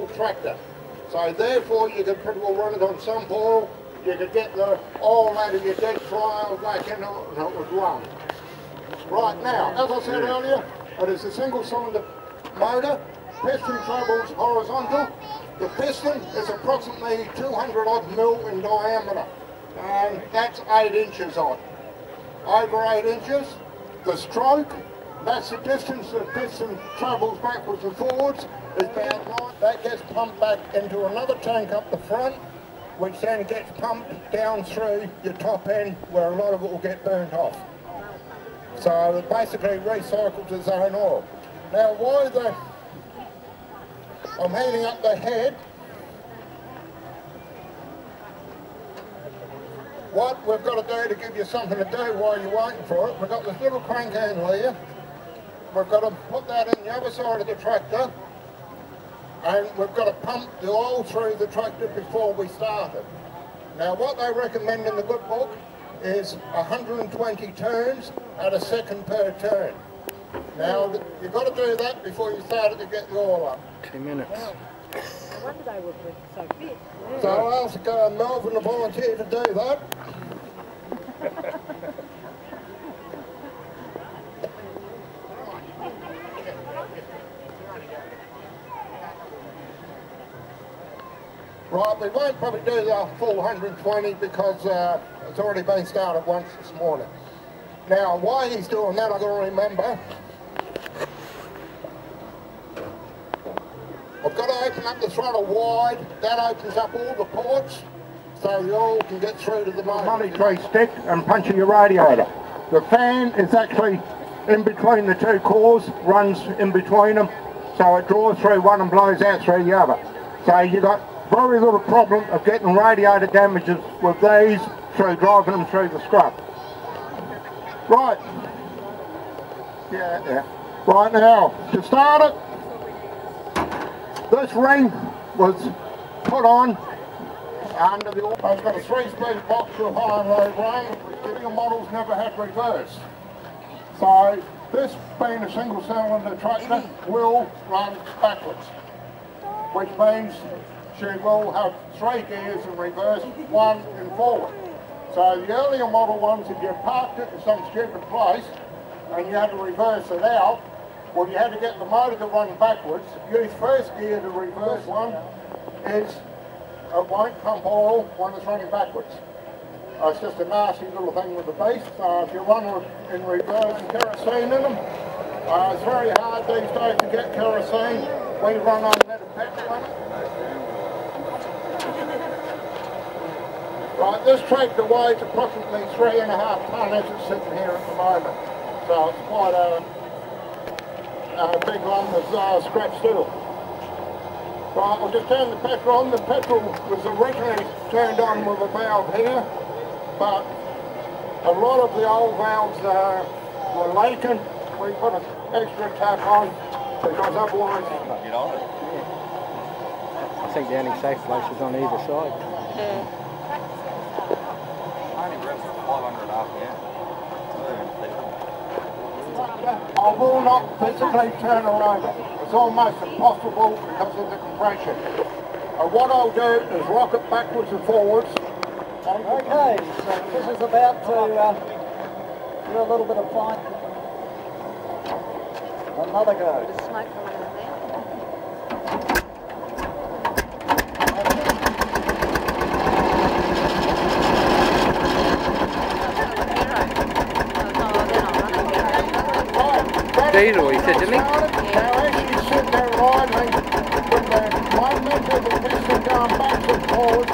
oil tractor. So therefore you can pretty well run it on sump oil, you could get the oil out of your dead fry back in it and it would run. Right now, as I said earlier, it is a single cylinder motor, piston travels horizontal. The piston is approximately 200 odd mil in diameter, and that's 8 inches on. Over 8 inches, the stroke, that's the distance the piston travels backwards and forwards, is about 9. That gets pumped back into another tank up the front, which then gets pumped down through your top end where a lot of it will get burnt off. So it basically recycles its own oil. Now I'm heating up the head. What we've got to do to give you something to do while you're waiting for it, we've got this little crank handle here. We've got to put that in the other side of the tractor, and we've got to pump the oil through the tractor before we start it. Now what they recommend in the good book is 120 turns at a second per turn. Now you've got to do that before you start it to get the oil up. 2 minutes. No wonder they were so fit. Yeah. So I'll ask Melvin, the volunteer, to do that. Right, we won't probably do the full 120 because it's already been started once this morning. Now, why he's doing that, I've got to remember. I've got to open up the throttle wide. That opens up all the ports so the oil can get through to the money tree stick and punching your radiator. The fan is actually in between the two cores, runs in between them, so it draws through one and blows out through the other. So you've got very little problem of getting radiator damages with these through driving them through the scrub. Right. Yeah. Right now, to start it, this ring was put on under the oil. I've got a 3-speed box with high and low range, which the new models never had reverse. So this being a single cylinder tractor will run backwards, which means she will have 3 gears in reverse, 1 in forward. So the earlier model ones, if you parked it in some stupid place and you had to reverse it out, well, you had to get the motor to run backwards. Use first gear to reverse one, it won't pump oil when it's running backwards. It's just a nasty little thing with the beast. So if you run in reverse and kerosene in them, it's very hard these days to get kerosene. We run unleaded petrol on it. Right, this tractor weighs approximately 3.5 tonne as it's sitting here at the moment. So it's quite a big lump of scrap steel. Right, we'll just turn the petrol on. The petrol was originally turned on with a valve here, but a lot of the old valves were leaking. We put an extra tap on because otherwise... Get on it. Yeah. I think the only safe place is on either side. Yeah. Only revs 500 RPM. I will not physically turn her over. It's almost impossible because of the compression. What I'll do is rock it backwards and forwards. Okay, so this is about to do a little bit of fine. Another go. The smoke coming in there. Diesel, he said, didn't he? Now as you sit there riding, with the momentum of the piston going backwards and forwards,